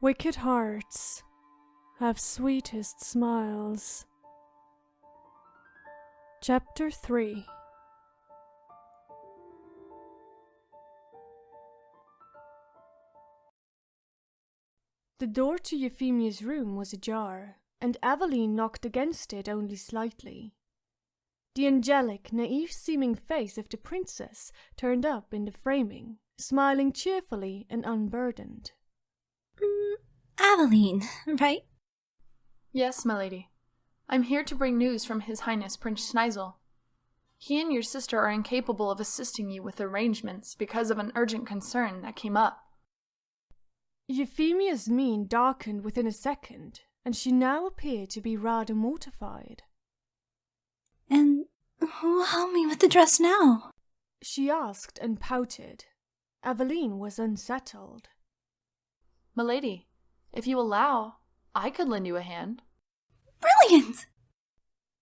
Wicked hearts have sweetest smiles. Chapter 3. The door to Euphemia's room was ajar, and Aveline knocked against it only slightly. The angelic, naive-seeming face of the princess turned up in the framing, smiling cheerfully and unburdened. Aveline, right? Yes, my lady. I'm here to bring news from His Highness Prince Schneizel. He and your sister are incapable of assisting you with arrangements because of an urgent concern that came up. Euphemia's mien darkened within a second, and she now appeared to be rather mortified. And who will help me with the dress now? She asked and pouted. Aveline was unsettled. Milady, if you allow, I could lend you a hand. Brilliant!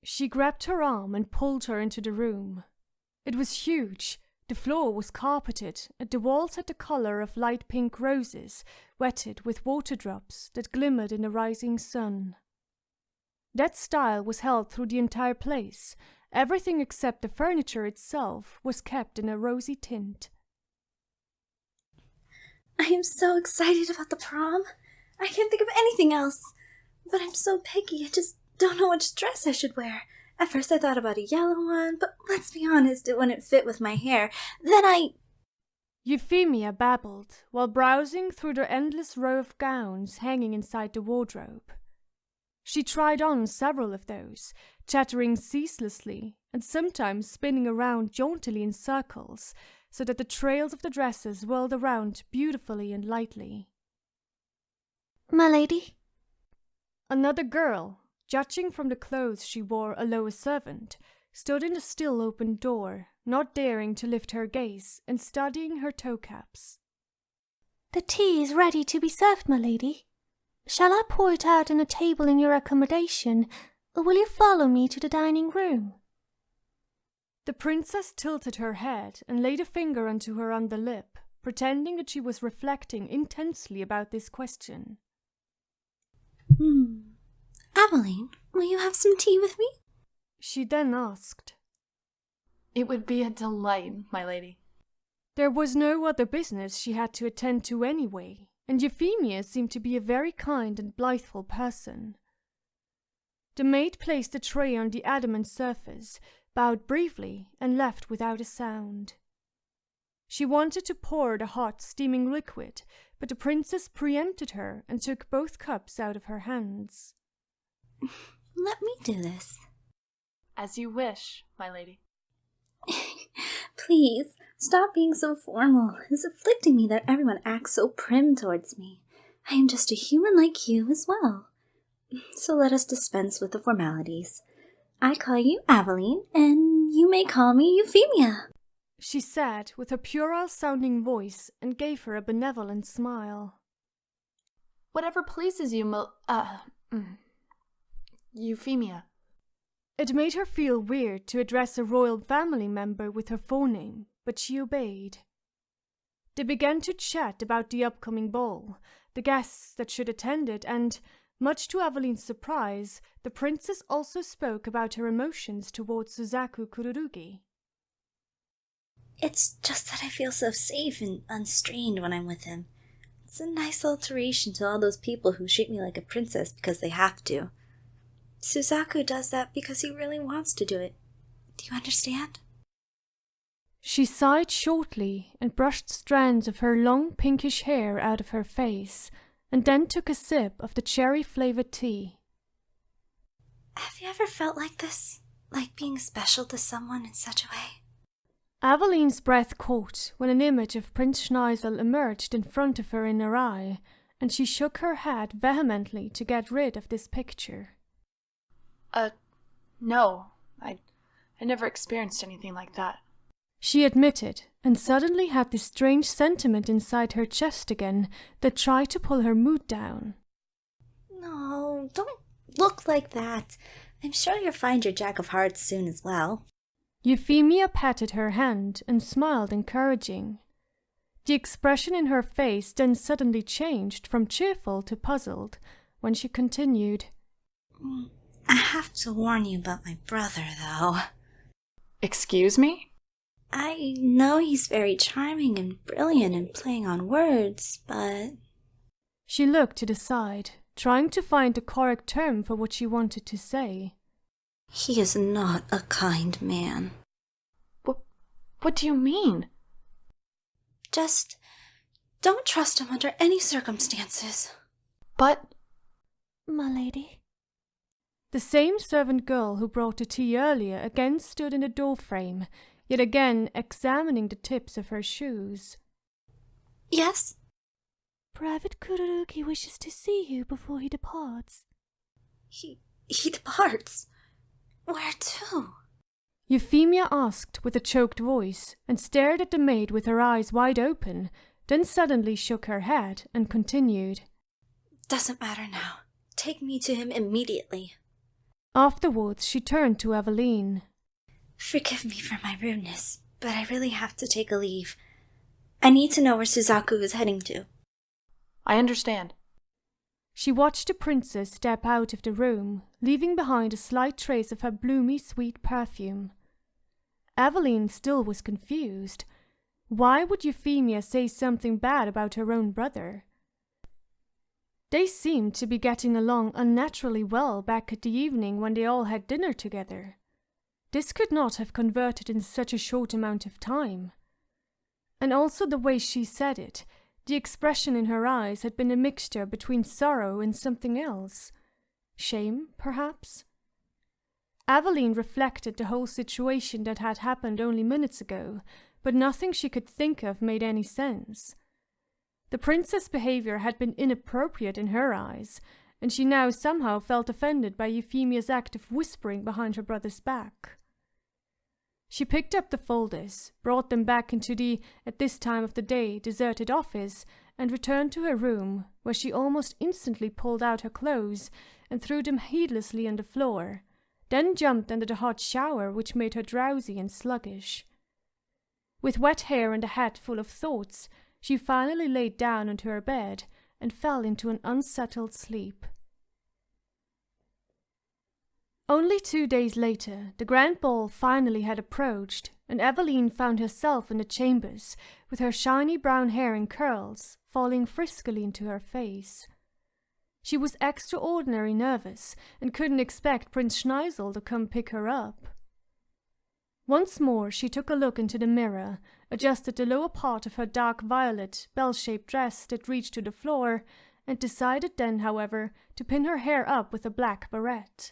She grabbed her arm and pulled her into the room. It was huge. The floor was carpeted, and the walls had the color of light pink roses, wetted with water drops that glimmered in the rising sun. That style was held through the entire place. Everything except the furniture itself was kept in a rosy tint. I am so excited about the prom. I can't think of anything else. But I'm so picky, I just don't know which dress I should wear. At first I thought about a yellow one, but let's be honest, it wouldn't fit with my hair. Euphemia babbled, while browsing through the endless row of gowns hanging inside the wardrobe. She tried on several of those, chattering ceaselessly, and sometimes spinning around jauntily in circles, so that the trails of the dresses whirled around beautifully and lightly. My lady? Another girl, judging from the clothes she wore a lower servant, stood in the still open door, not daring to lift her gaze and studying her toe caps. The tea is ready to be served, my lady. Shall I pour it out on a table in your accommodation, or will you follow me to the dining room? The princess tilted her head and laid a finger onto her under lip, pretending that she was reflecting intensely about this question. Aveline, will you have some tea with me? She then asked. It would be a delight, my lady. There was no other business she had to attend to anyway, and Euphemia seemed to be a very kind and blitheful person. The maid placed a tray on the adamant surface, bowed briefly, and left without a sound. She wanted to pour the hot, steaming liquid, but the princess preempted her and took both cups out of her hands. Let me do this. As you wish, my lady. Please, stop being so formal. It's afflicting me that everyone acts so prim towards me. I am just a human like you as well. So let us dispense with the formalities. I call you Aveline, and you may call me Euphemia, she said with a puerile-sounding voice, and gave her a benevolent smile. Whatever pleases you, Euphemia. It made her feel weird to address a royal family member with her forename, but she obeyed. They began to chat about the upcoming ball, the guests that should attend it, and, much to Aveline's surprise, the princess also spoke about her emotions towards Suzaku Kururugi. It's just that I feel so safe and unstrained when I'm with him. It's a nice alteration to all those people who treat me like a princess because they have to. Suzaku does that because he really wants to do it. Do you understand? She sighed shortly and brushed strands of her long pinkish hair out of her face, and then took a sip of the cherry-flavored tea. Have you ever felt like this? Like being special to someone in such a way? Aveline's breath caught when an image of Prince Schneizel emerged in front of her in her eye, and she shook her head vehemently to get rid of this picture. No. I never experienced anything like that. She admitted, and suddenly had this strange sentiment inside her chest again that tried to pull her mood down. No, don't look like that. I'm sure you'll find your Jack of Hearts soon as well. Euphemia patted her hand and smiled encouraging. The expression in her face then suddenly changed from cheerful to puzzled when she continued. I have to warn you about my brother, though. Excuse me? I know he's very charming and brilliant in playing on words, but... She looked to the side, trying to find the correct term for what she wanted to say. He is not a kind man. What do you mean? Just don't trust him under any circumstances. But... My lady. The same servant girl who brought the tea earlier again stood in the doorframe, yet again examining the tips of her shoes. Yes? Private Kururuki wishes to see you before he departs. He departs? Where to? Euphemia asked with a choked voice, and stared at the maid with her eyes wide open, then suddenly shook her head and continued. Doesn't matter now. Take me to him immediately. Afterwards she turned to Aveline. Forgive me for my rudeness, but I really have to take a leave. I need to know where Suzaku is heading to. I understand. She watched the princess step out of the room, leaving behind a slight trace of her bloomy, sweet perfume. Aveline still was confused. Why would Euphemia say something bad about her own brother? They seemed to be getting along unnaturally well back at the evening when they all had dinner together. This could not have converted in such a short amount of time. And also the way she said it, the expression in her eyes had been a mixture between sorrow and something else. Shame, perhaps? Aveline reflected the whole situation that had happened only minutes ago, but nothing she could think of made any sense. The princess' behavior had been inappropriate in her eyes, and she now somehow felt offended by Euphemia's act of whispering behind her brother's back. She picked up the folders, brought them back into the, at this time of the day, deserted office, and returned to her room, where she almost instantly pulled out her clothes and threw them heedlessly on the floor, then jumped under the hot shower which made her drowsy and sluggish. With wet hair and a head full of thoughts, she finally laid down onto her bed and fell into an unsettled sleep. Only 2 days later, the grand ball finally had approached, and Aveline found herself in the chambers, with her shiny brown hair in curls falling friskily into her face. She was extraordinarily nervous, and couldn't expect Prince Schneizel to come pick her up. Once more she took a look into the mirror, adjusted the lower part of her dark violet, bell-shaped dress that reached to the floor, and decided then, however, to pin her hair up with a black barrette.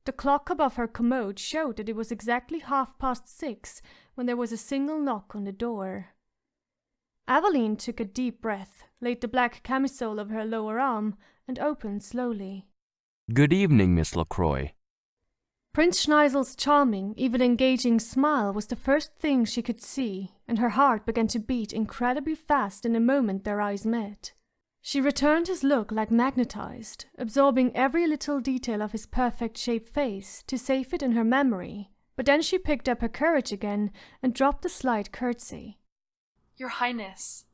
The clock above her commode showed that it was exactly 6:30 when there was a single knock on the door. Aveline took a deep breath, laid the black camisole over her lower arm, and opened slowly. Good evening, Miss LaCroix. Prince Schneizel's charming, even engaging smile was the first thing she could see, and her heart began to beat incredibly fast in the moment their eyes met. She returned his look like magnetized, absorbing every little detail of his perfect-shaped face to save it in her memory, but then she picked up her courage again and dropped a slight curtsy. Your Highness,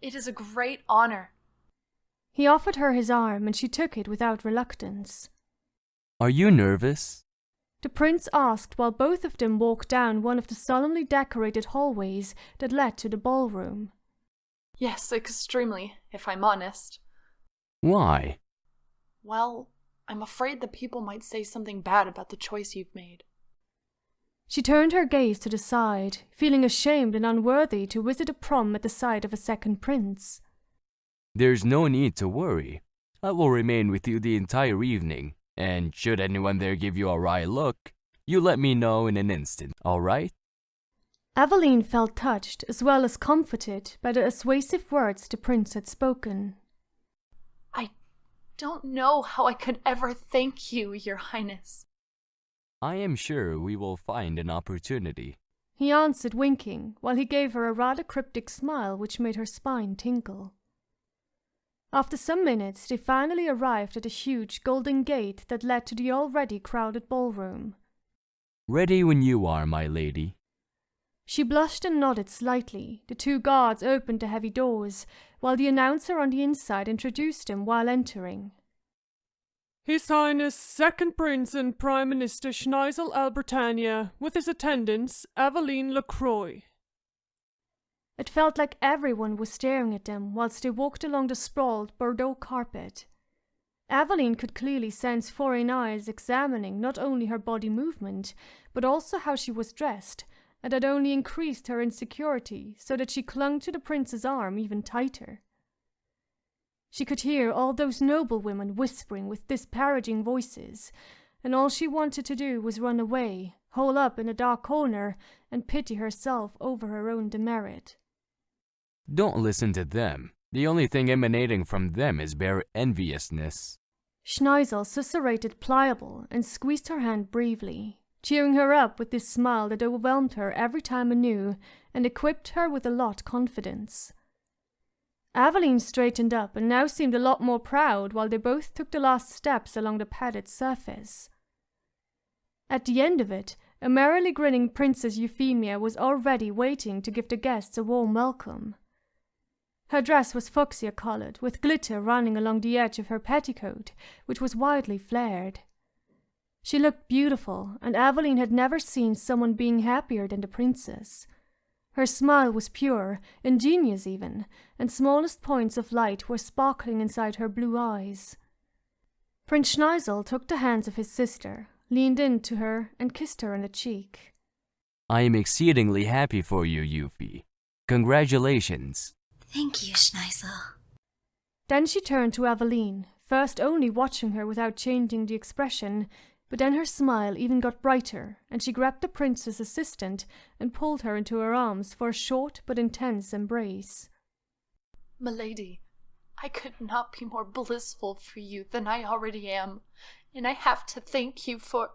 it is a great honor. He offered her his arm, and she took it without reluctance. Are you nervous? The prince asked while both of them walked down one of the solemnly decorated hallways that led to the ballroom. Yes, extremely, if I'm honest. Why? Well, I'm afraid that people might say something bad about the choice you've made. She turned her gaze to the side, feeling ashamed and unworthy to visit a prom at the side of a second prince. There's no need to worry. I will remain with you the entire evening, and should anyone there give you a wry look, you let me know in an instant, all right? Aveline felt touched as well as comforted by the persuasive words the prince had spoken. I don't know how I could ever thank you, Your Highness. I am sure we will find an opportunity, he answered, winking, while he gave her a rather cryptic smile which made her spine tingle. After some minutes, they finally arrived at a huge golden gate that led to the already crowded ballroom. Ready when you are, my lady. She blushed and nodded slightly. The two guards opened the heavy doors, while the announcer on the inside introduced him while entering. His Highness Second Prince and Prime Minister Schneizel Britannia, with his attendants, Aveline Croix. It felt like everyone was staring at them whilst they walked along the sprawled Bordeaux carpet. Aveline could clearly sense foreign eyes examining not only her body movement, but also how she was dressed, and had only increased her insecurity so that she clung to the prince's arm even tighter. She could hear all those noblewomen whispering with disparaging voices, and all she wanted to do was run away, hole up in a dark corner, and pity herself over her own demerit. Don't listen to them. The only thing emanating from them is bare enviousness. Schneizel susurrated Pliable and squeezed her hand briefly, cheering her up with this smile that overwhelmed her every time anew and equipped her with a lot confidence. Aveline straightened up and now seemed a lot more proud while they both took the last steps along the padded surface. At the end of it, a merrily grinning Princess Euphemia was already waiting to give the guests a warm welcome. Her dress was fuchsia-coloured, with glitter running along the edge of her petticoat, which was widely flared. She looked beautiful, and Aveline had never seen someone being happier than the princess. Her smile was pure, ingenuous even, and smallest points of light were sparkling inside her blue eyes. Prince Schneizel took the hands of his sister, leaned in to her, and kissed her on the cheek. I am exceedingly happy for you, Euphy. Congratulations. Thank you, Schneizel. Then she turned to Aveline, first only watching her without changing the expression, but then her smile even got brighter, and she grabbed the prince's assistant and pulled her into her arms for a short but intense embrace. Milady, I could not be more blissful for you than I already am, and I have to thank you for—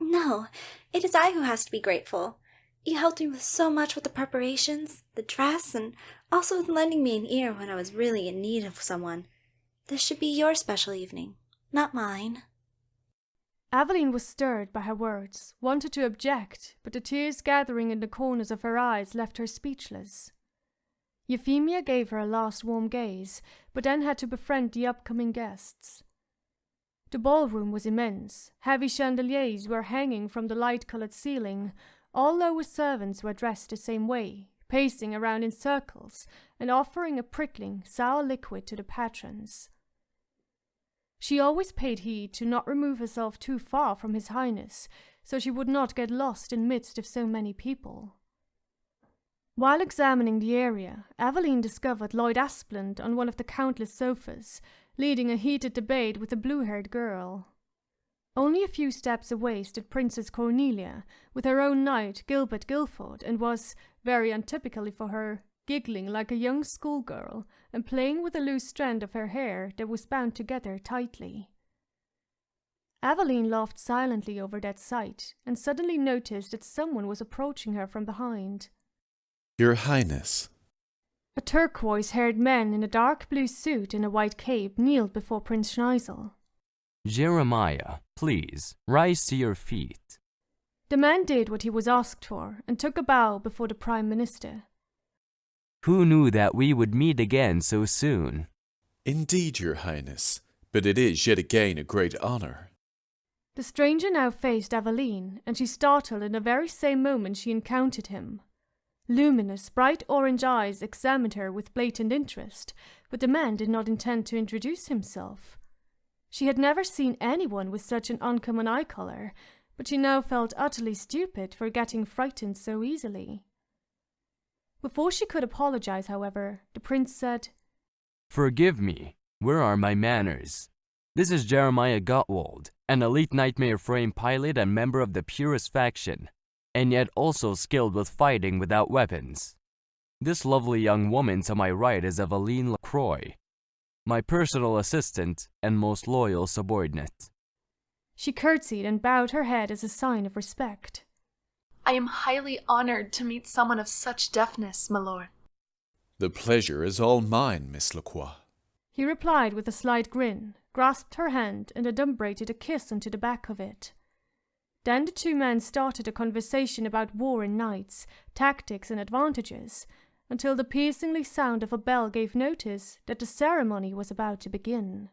No, it is I who has to be grateful. You helped me with so much with the preparations, the dress, and also with lending me an ear when I was really in need of someone. This should be your special evening, not mine. Aveline was stirred by her words, wanted to object, but the tears gathering in the corners of her eyes left her speechless. Euphemia gave her a last warm gaze, but then had to befriend the upcoming guests. The ballroom was immense. Heavy chandeliers were hanging from the light-coloured ceiling. All lower servants were dressed the same way, pacing around in circles and offering a prickling, sour liquid to the patrons. She always paid heed to not remove herself too far from His Highness, so she would not get lost in midst of so many people. While examining the area, Aveline discovered Lord Aspland on one of the countless sofas, leading a heated debate with a blue-haired girl. Only a few steps away stood Princess Cornelia, with her own knight Gilbert Guilford, and was, very untypically for her, giggling like a young schoolgirl and playing with a loose strand of her hair that was bound together tightly. Aveline laughed silently over that sight, and suddenly noticed that someone was approaching her from behind. Your Highness. A turquoise-haired man in a dark blue suit and a white cape kneeled before Prince Schneizel. Jeremiah, please, rise to your feet. The man did what he was asked for, and took a bow before the Prime Minister. Who knew that we would meet again so soon? Indeed, Your Highness, but it is yet again a great honor. The stranger now faced Aveline, and she startled in the very same moment she encountered him. Luminous, bright orange eyes examined her with blatant interest, but the man did not intend to introduce himself. She had never seen anyone with such an uncommon eye color, but she now felt utterly stupid for getting frightened so easily. Before she could apologize, however, the prince said, Forgive me, where are my manners? This is Jeremiah Gottwald, an elite nightmare frame pilot and member of the purest faction, and yet also skilled with fighting without weapons. This lovely young woman to my right is Aveline Croix, my personal assistant and most loyal subordinate. She curtsied and bowed her head as a sign of respect. I am highly honored to meet someone of such deftness, my lord. The pleasure is all mine, Miss Lacroix. He replied with a slight grin, grasped her hand, and adumbrated a kiss onto the back of it. Then the two men started a conversation about war and knights, tactics and advantages, until the piercingly sound of a bell gave notice that the ceremony was about to begin.